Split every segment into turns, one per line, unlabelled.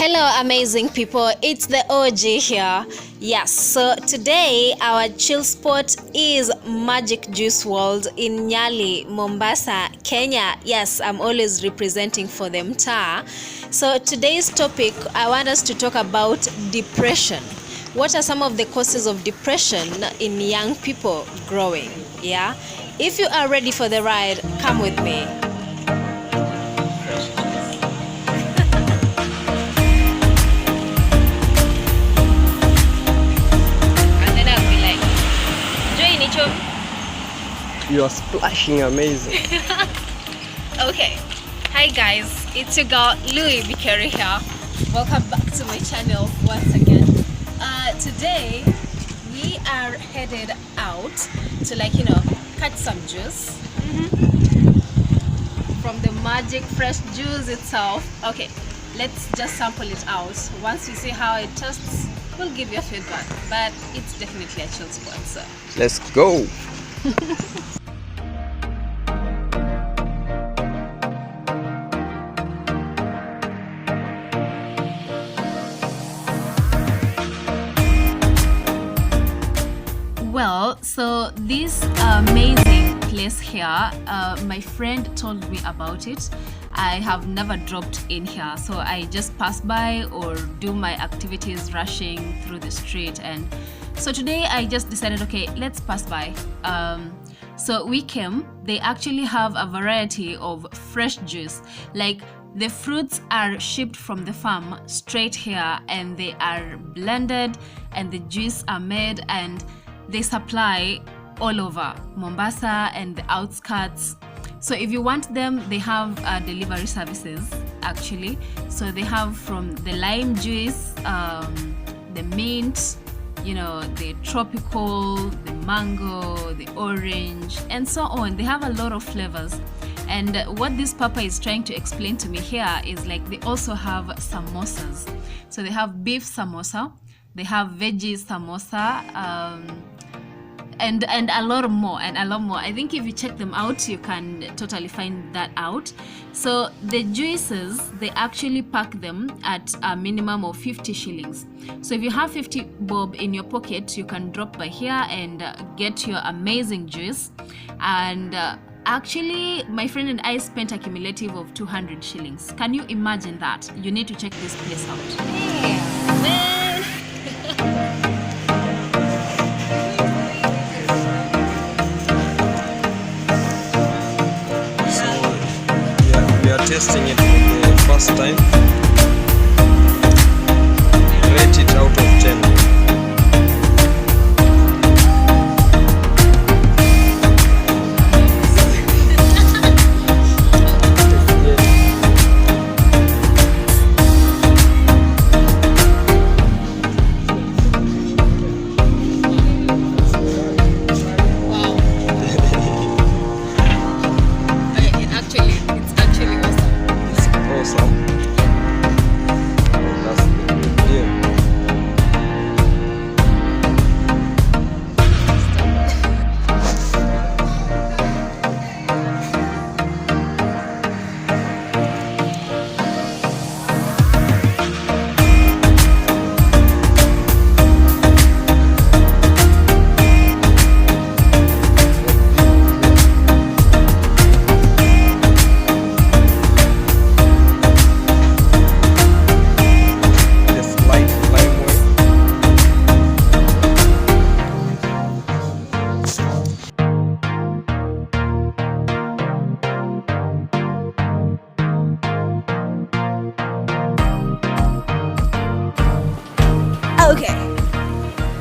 Hello, amazing people. It's the OG here. Yes, so today our chill spot is Magic Juice World in Nyali, Mombasa, Kenya. Yes, I'm always representing for the mtaa. So today's topic, I want us to talk about depression. What are some of the causes of depression in young people growing? Yeah. If you are ready for the ride, come with me.
You are splashing amazing.
Okay. Hi guys, it's your girl Louis Bikeri here. Welcome back to my channel once again. Today we are headed out to catch some juice from the Magic Fresh Juice itself. Okay, let's just sample it out. Once we see how it tastes, we'll give you a feedback. But it's definitely a chill spot, so
let's go.
Well, so this amazing place here, my friend told me about it. I have never dropped in here, so I just pass by or do my activities rushing through the street. And so today I just decided, okay, let's pass by. So we came. They actually have a variety of fresh juice. Like the fruits are shipped from the farm straight here, and they are blended, and the juice are made, and they supply all over Mombasa and the outskirts. So if you want them, they have delivery services actually. So they have from the lime juice, the mint, the tropical, the mango, the orange, and so on. They have a lot of flavors. And what this papa is trying to explain to me here is like they also have samosas. So they have beef samosa, they have veggie samosa, and a lot more. I think if you check them out, you can totally find that out. So the juices, they actually pack them at a minimum of 50 shillings. So if you have 50 bob in your pocket, you can drop by here and get your amazing juice. And actually, my friend and I spent a cumulative of 200 shillings. Can you imagine that? You need to check this place out. Yeah, man.
We are testing it for the first time. Rate it out of 10.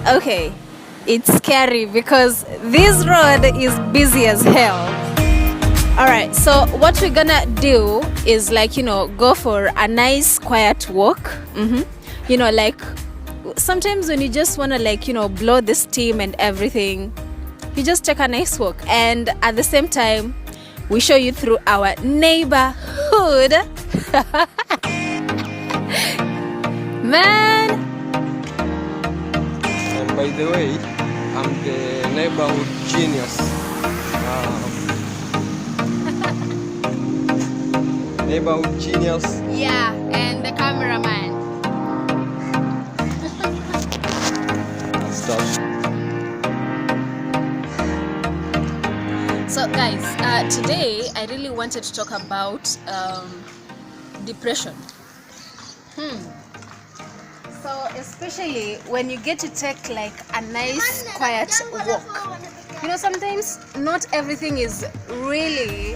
Okay, it's scary because this road is busy as hell. Alright, so what we're gonna do is go for a nice quiet walk. Like sometimes when you just wanna blow the steam and everything, you just take a nice walk, and at the same time we show you through our neighborhood. Man,
by the way, I'm the neighborhood genius. Neighborhood genius.
Yeah, and the cameraman.
stuff.
So guys, today I really wanted to talk about depression. So especially when you get to take like a nice quiet walk. You know, sometimes not everything is really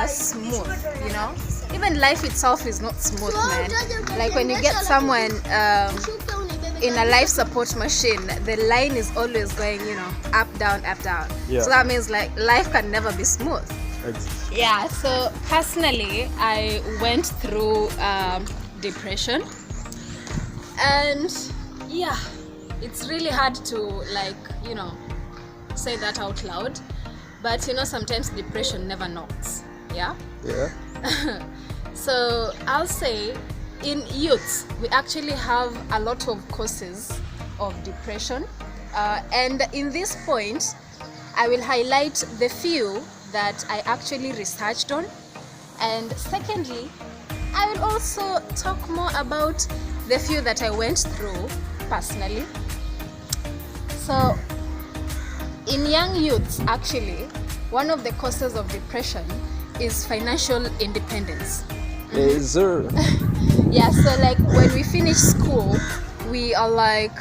smooth, you know. Even life itself is not smooth, man. Like when you get someone in a life support machine, the line is always going, you know, up, down, up, down.
Yeah.
So that means like life can never be smooth. Yeah, so personally, I went through depression. And yeah, it's really hard to like, you know, say that out loud. But you know, sometimes depression never knocks. Yeah?
Yeah.
So I'll say in youth, we actually have a lot of causes of depression. And in this point, I will highlight the few that I actually researched on. And secondly, I will also talk more about the few that I went through personally. So in young youths, actually, one of the causes of depression is financial independence.
Yes, sir.
Yeah, so like when we finish school, we are like,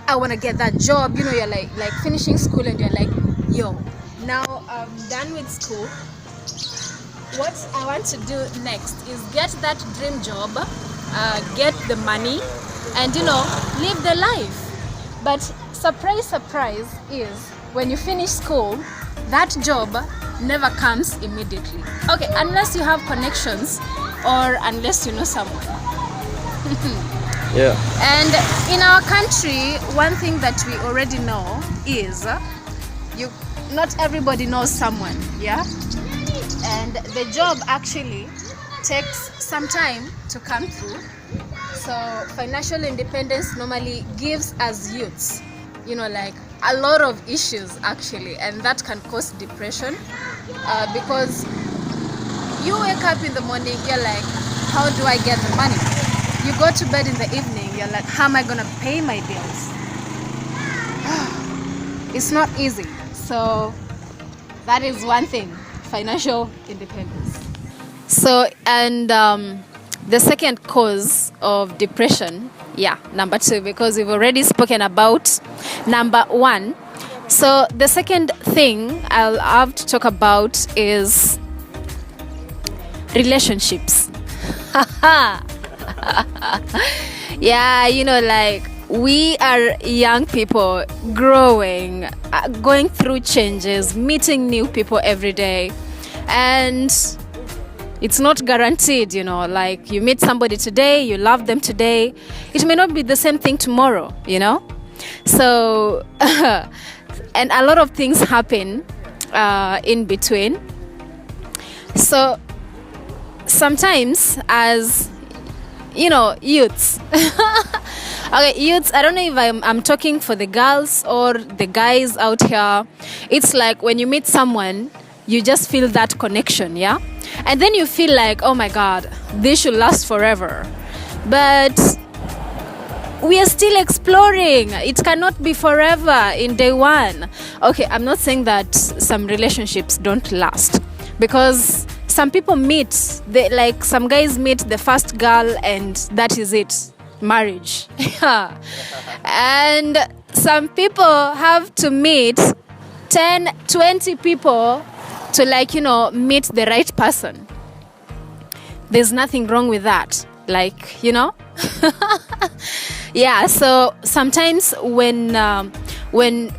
I want to get that job. You know, you're like finishing school and you're like, yo, now I'm done with school. What I want to do next is get that dream job, get the money, and you know, live the life. But surprise, surprise is when you finish school, that job never comes immediately. Okay, unless you have connections or unless you know someone.
Yeah.
And in our country, one thing that we already know is not everybody knows someone, yeah? And the job actually takes some time to come through. So financial independence normally gives us youths, you know, like a lot of issues actually, and that can cause depression because you wake up in the morning, you're like, how do I get the money? You go to bed in the evening, you're like, how am I gonna pay my bills? It's not easy. So that is one thing, financial independence. So, and the second cause of depression, yeah, number two, because we've already spoken about number one. So the second thing I'll have to talk about is relationships. Yeah, you know, like we are young people growing, going through changes, meeting new people every day, and it's not guaranteed, you know, like you meet somebody today, you love them today, it may not be the same thing tomorrow, you know. So and a lot of things happen in between. So sometimes, as you know, youths okay, youths, I don't know if I'm talking for the girls or the guys out here. It's like when you meet someone, you just feel that connection, yeah? And then you feel like, oh my God, this should last forever. But we are still exploring. It cannot be forever in day one. Okay, I'm not saying that some relationships don't last, because some people meet, like some guys meet the first girl and that is it, marriage. And some people have to meet 10, 20 people to, like, you know, meet the right person. There's nothing wrong with that, like, you know. Yeah, so sometimes when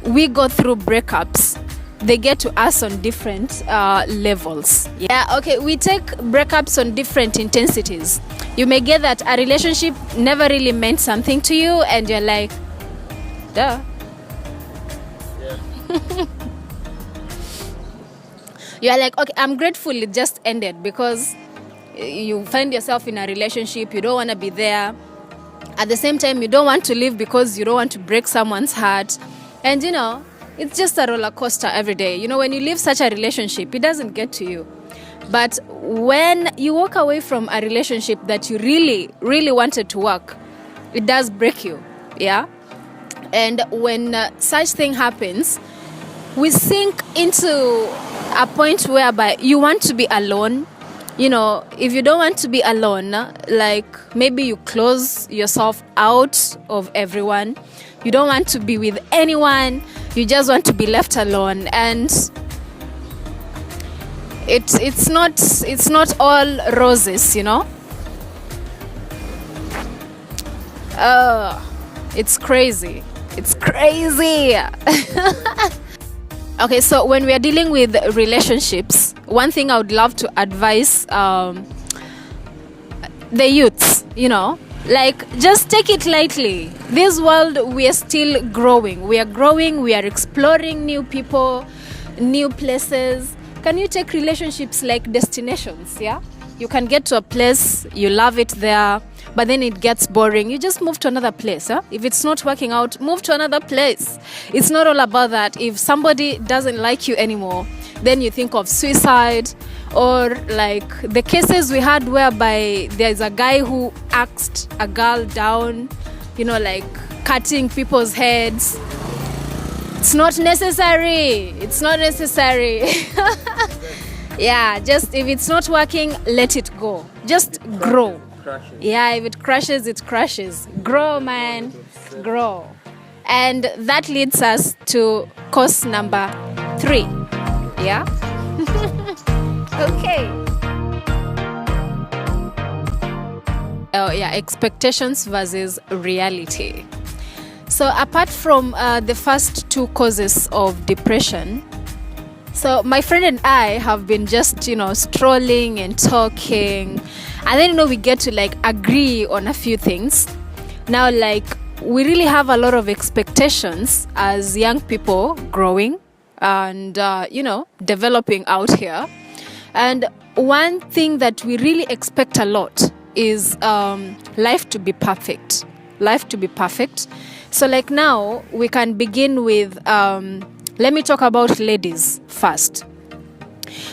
we go through breakups, they get to us on different levels. Yeah, okay, we take breakups on different intensities. You may get that a relationship never really meant something to you and you're like, duh. Yeah. You're like, okay, I'm grateful it just ended, because you find yourself in a relationship, you don't want to be there. At the same time, you don't want to leave because you don't want to break someone's heart. And you know, it's just a roller coaster every day. You know, when you leave such a relationship, it doesn't get to you. But when you walk away from a relationship that you really, really wanted to work, it does break you, yeah? And when such thing happens, we sink into a point whereby you want to be alone. You know, if you don't want to be alone, like maybe you close yourself out of everyone. You don't want to be with anyone. You just want to be left alone. And it's not all roses, you know. It's crazy. It's crazy. Okay, so when we are dealing with relationships, one thing I would love to advise the youths, you know, like just take it lightly. This world, we are still growing. We are growing, we are exploring new people, new places. Can you take relationships like destinations? Yeah, you can get to a place, you love it there, but then it gets boring. You just move to another place. Huh? If it's not working out, move to another place. It's not all about that. If somebody doesn't like you anymore, then you think of suicide, or like the cases we had whereby there's a guy who axed a girl down, you know, like cutting people's heads. It's not necessary. It's not necessary. Yeah, just if it's not working, let it go. Just grow. Yeah, if it crashes, it crashes. Grow, man. Grow. And that leads us to course number 3. Yeah? Okay. Oh, yeah, expectations versus reality. So apart from the first 2 causes of depression, so my friend and I have been just, you know, strolling and talking, and then, you know, we get to like agree on a few things. Now, like, we really have a lot of expectations as young people growing and, you know, developing out here. And one thing that we really expect a lot is life to be perfect. Life to be perfect. So like now we can begin with, let me talk about ladies first.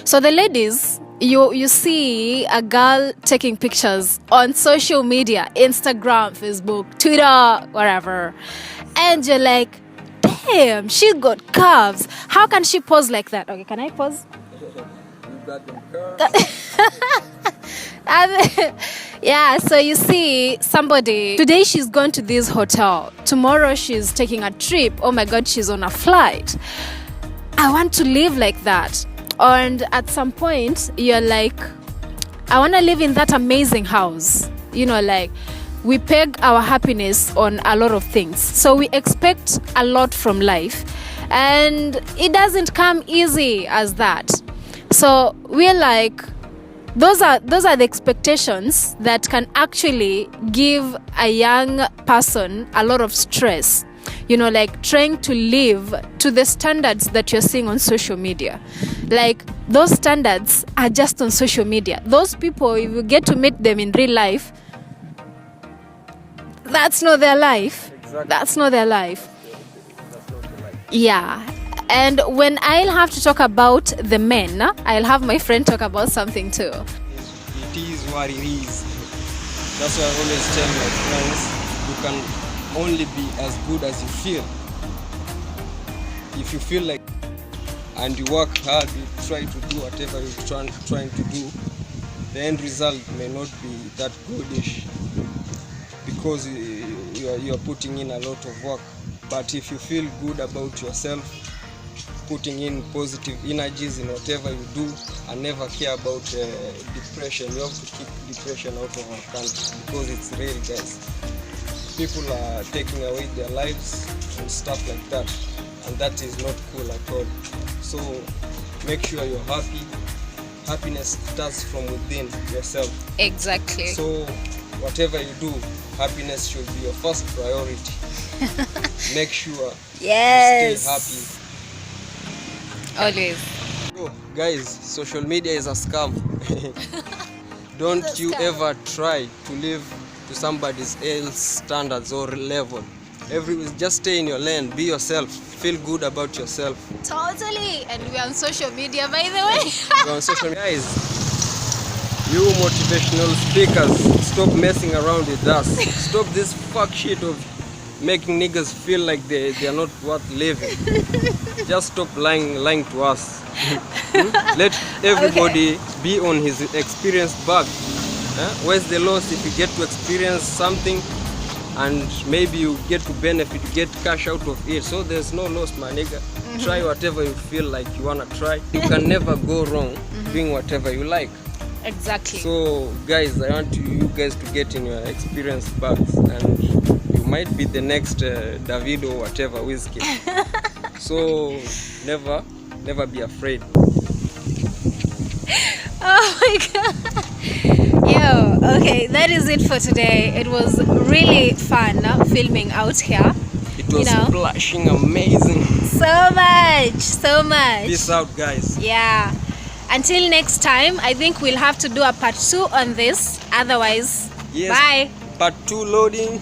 So the ladies, you see a girl taking pictures on social media, Instagram, Facebook, Twitter, whatever. And you're like, damn, she got curves. How can she pose like that? Okay, can I pose?
You got them curves.
Yeah, so you see somebody, today she's gone to this hotel, tomorrow she's taking a trip, oh my god, she's on a flight. I want to live like that. And at some point you're like, I want to live in that amazing house. You know, like, we peg our happiness on a lot of things, so we expect a lot from life, and it doesn't come easy as that. So we're like, those are the expectations that can actually give a young person a lot of stress, you know, like trying to live to the standards that you're seeing on social media. Like, those standards are just on social media. Those people, if you get to meet them in real life, that's not their life.
Exactly.
That's not their life. Yeah. And when I'll have to talk about the men, I'll have my friend talk about something too.
It is what it is. That's why I always tell my friends, you can only be as good as you feel. If you feel like, and you work hard, you try to do whatever you're trying to do, the end result may not be that goodish because you are putting in a lot of work. But if you feel good about yourself, putting in positive energies in whatever you do, and never care about depression. You have to keep depression out of our country because it's real, guys. People are taking away their lives and stuff like that, and that is not cool at all. So make sure you're happy. Happiness starts from within yourself.
Exactly.
So whatever you do, happiness should be your first priority. Make sure you stay happy.
Always.
So, guys, social media is a scam. Don't you ever try to live to somebody else's standards or level. Just stay in your lane, be yourself, feel good about yourself.
Totally. And we're on social media, by the way.
We're on social media. Guys, you motivational speakers, stop messing around with us. Stop this fuck shit of making niggas feel like they are not worth living. Just stop lying to us. Let everybody be on his experienced bag. Where's the loss if you get to experience something and maybe you get to benefit, you get cash out of it? So there's no loss, my nigga. Try whatever you feel like you wanna try. You can never go wrong doing whatever you like.
Exactly.
So guys, I want you guys to get in your experience bags, and you might be the next David or whatever, Whiskey. So never be afraid.
Oh my god. Yo, okay, that is it for today. It was really fun filming out here.
It was splashing amazing.
So much.
Peace out, guys.
Yeah. Until next time, I think we'll have to do a part 2 on this. Otherwise,
yes,
bye.
Part 2 loading.